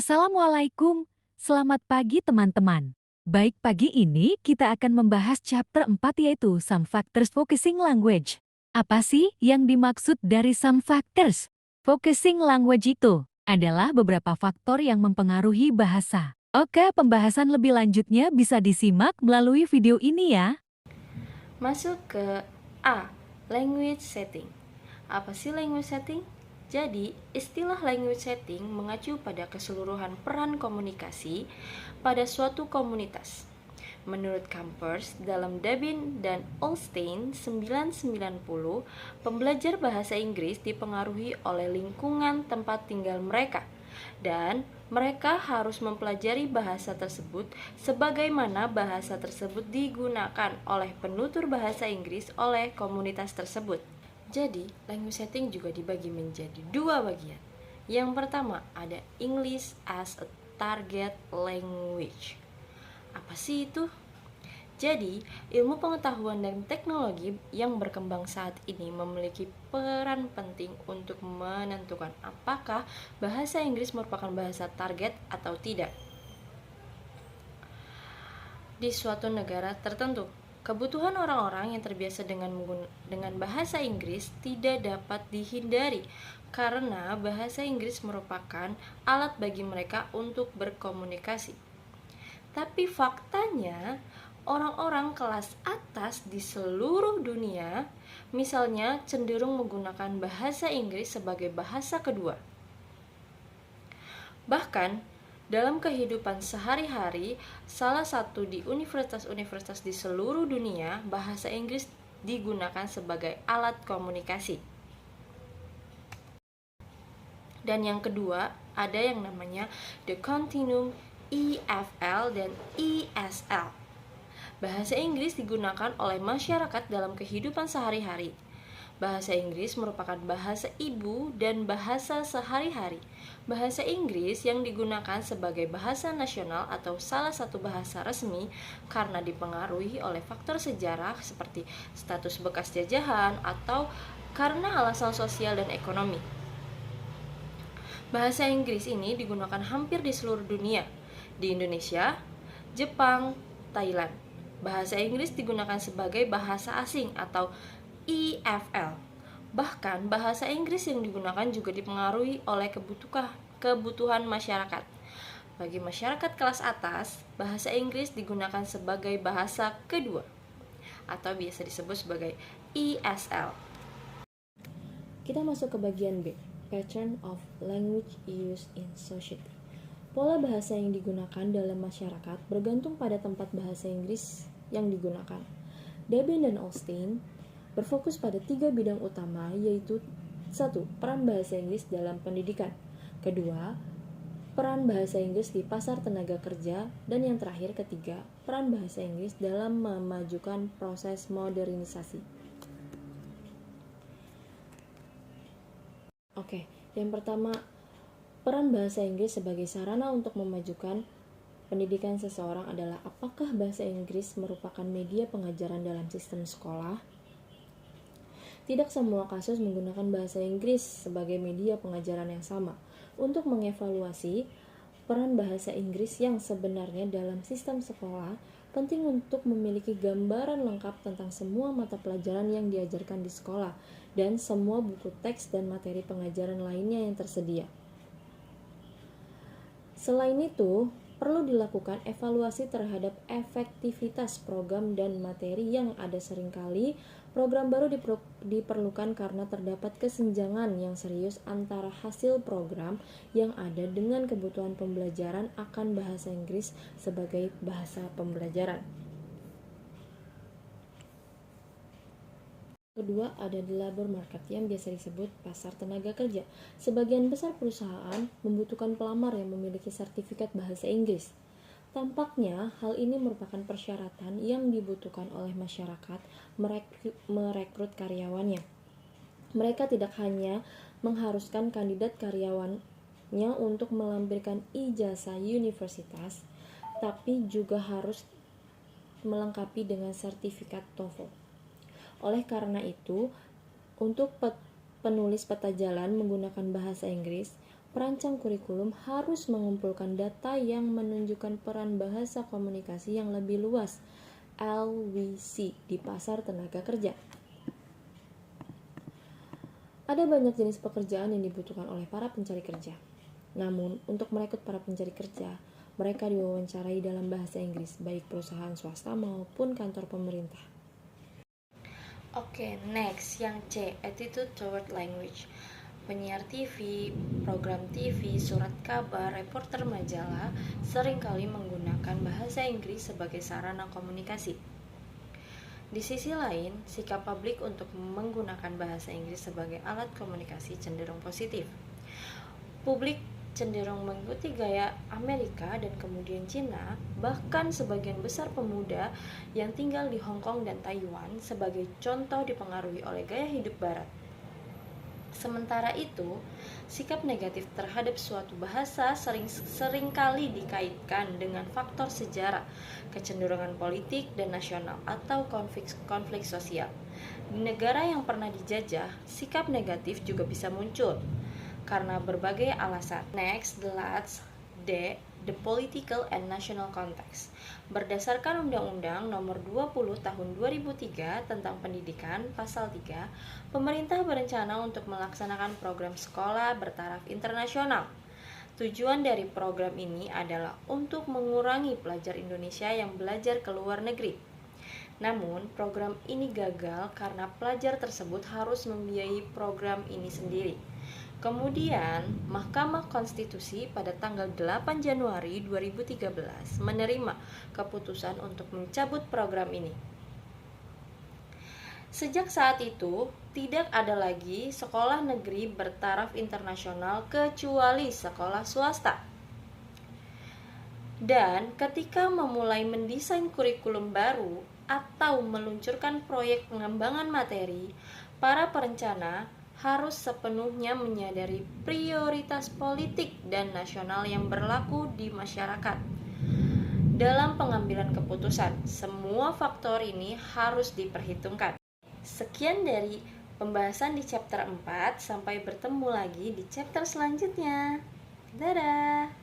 Assalamualaikum, selamat pagi teman-teman. Baik, pagi ini kita akan membahas chapter 4 yaitu Some Factors Focusing Language. Apa sih yang dimaksud dari some factors? Focusing language itu adalah beberapa faktor yang mempengaruhi bahasa. Oke, pembahasan lebih lanjutnya bisa disimak melalui video ini ya. Masuk ke A. Language setting. Apa sih language setting? Jadi, istilah language setting mengacu pada keseluruhan peran komunikasi pada suatu komunitas. Menurut Campers, dalam Dabin dan Olstein 990, pembelajar bahasa Inggris dipengaruhi oleh lingkungan tempat tinggal mereka, dan mereka harus mempelajari bahasa tersebut sebagaimana bahasa tersebut digunakan oleh penutur bahasa Inggris oleh komunitas tersebut. Jadi, language setting juga dibagi menjadi dua bagian. Yang pertama, ada English as a target language. Apa sih itu? Jadi, ilmu pengetahuan dan teknologi yang berkembang saat ini memiliki peran penting untuk menentukan apakah bahasa Inggris merupakan bahasa target atau tidak di suatu negara tertentu. Kebutuhan orang-orang yang terbiasa dengan bahasa Inggris tidak dapat dihindari karena bahasa Inggris merupakan alat bagi mereka untuk berkomunikasi. Tapi faktanya, orang-orang kelas atas di seluruh dunia, misalnya, cenderung menggunakan bahasa Inggris sebagai bahasa kedua. Bahkan, dalam kehidupan sehari-hari, salah satu di universitas-universitas di seluruh dunia, bahasa Inggris digunakan sebagai alat komunikasi. Dan yang kedua, ada yang namanya The Continuum EFL dan ESL. Bahasa Inggris digunakan oleh masyarakat dalam kehidupan sehari-hari. Bahasa Inggris merupakan bahasa ibu dan bahasa sehari-hari. Bahasa Inggris yang digunakan sebagai bahasa nasional atau salah satu bahasa resmi karena dipengaruhi oleh faktor sejarah seperti status bekas jajahan atau karena alasan sosial dan ekonomi. Bahasa Inggris ini digunakan hampir di seluruh dunia. Di Indonesia, Jepang, Thailand. Bahasa Inggris digunakan sebagai bahasa asing atau EFL. Bahkan bahasa Inggris yang digunakan juga dipengaruhi oleh kebutuhan masyarakat. Bagi masyarakat kelas atas, bahasa Inggris digunakan sebagai bahasa kedua atau biasa disebut sebagai ESL. Kita masuk ke bagian B, Pattern of Language Use in Society. Pola bahasa yang digunakan dalam masyarakat bergantung pada tempat bahasa Inggris yang digunakan. Dabin dan Olstein berfokus pada 3 bidang utama, yaitu 1. Peran bahasa Inggris dalam pendidikan, 2. Peran bahasa Inggris di pasar tenaga kerja, dan yang terakhir ketiga, peran bahasa Inggris dalam memajukan proses modernisasi. Oke, yang pertama, peran bahasa Inggris sebagai sarana untuk memajukan pendidikan seseorang adalah apakah bahasa Inggris merupakan media pengajaran dalam sistem sekolah? Tidak semua kasus menggunakan bahasa Inggris sebagai media pengajaran yang sama. Untuk mengevaluasi peran bahasa Inggris yang sebenarnya dalam sistem sekolah, penting untuk memiliki gambaran lengkap tentang semua mata pelajaran yang diajarkan di sekolah dan semua buku teks dan materi pengajaran lainnya yang tersedia. Selain itu, perlu dilakukan evaluasi terhadap efektivitas program dan materi yang ada. Seringkali program baru diperlukan karena terdapat kesenjangan yang serius antara hasil program yang ada dengan kebutuhan pembelajaran akan bahasa Inggris sebagai bahasa pembelajaran. Kedua, ada di labor market yang biasa disebut pasar tenaga kerja. Sebagian besar perusahaan membutuhkan pelamar yang memiliki sertifikat bahasa Inggris. Tampaknya hal ini merupakan persyaratan yang dibutuhkan oleh masyarakat merekrut karyawannya. Mereka tidak hanya mengharuskan kandidat karyawannya untuk melampirkan ijazah universitas, tapi juga harus melengkapi dengan sertifikat TOEFL. Oleh karena itu, untuk penulis peta jalan menggunakan bahasa Inggris, Perancang kurikulum harus mengumpulkan data yang menunjukkan peran bahasa komunikasi yang lebih luas (LWC) di pasar tenaga kerja. Ada banyak jenis pekerjaan yang dibutuhkan oleh para pencari kerja. Namun, untuk merekrut para pencari kerja, mereka diwawancarai dalam bahasa Inggris, baik perusahaan swasta maupun kantor pemerintah. Oke, next, yang C, attitude toward language. Penyiar TV, program TV, surat kabar, reporter majalah seringkali menggunakan bahasa Inggris sebagai sarana komunikasi. Di sisi lain, sikap publik untuk menggunakan bahasa Inggris sebagai alat komunikasi cenderung positif. Publik cenderung mengikuti gaya Amerika dan kemudian Cina, bahkan sebagian besar pemuda yang tinggal di Hong Kong dan Taiwan sebagai contoh dipengaruhi oleh gaya hidup Barat. Sementara itu, sikap negatif terhadap suatu bahasa seringkali dikaitkan dengan faktor sejarah, kecenderungan politik dan nasional atau konflik sosial. Di negara yang pernah dijajah, sikap negatif juga bisa muncul karena berbagai alasan. Next, the last D, the political and national context. Berdasarkan Undang-Undang Nomor 20 Tahun 2003 tentang Pendidikan, Pasal 3, pemerintah berencana untuk melaksanakan program sekolah bertaraf internasional. Tujuan dari program ini adalah untuk mengurangi pelajar Indonesia yang belajar ke luar negeri. Namun, program ini gagal karena pelajar tersebut harus membiayai program ini sendiri. Kemudian, Mahkamah Konstitusi pada tanggal 8 Januari 2013 menerima keputusan untuk mencabut program ini. Sejak saat itu, tidak ada lagi sekolah negeri bertaraf internasional kecuali sekolah swasta. Dan ketika memulai mendesain kurikulum baru atau meluncurkan proyek pengembangan materi, para perencana harus sepenuhnya menyadari prioritas politik dan nasional yang berlaku di masyarakat. Dalam pengambilan keputusan, semua faktor ini harus diperhitungkan. Sekian dari pembahasan di chapter 4, sampai bertemu lagi di chapter selanjutnya. Dadah!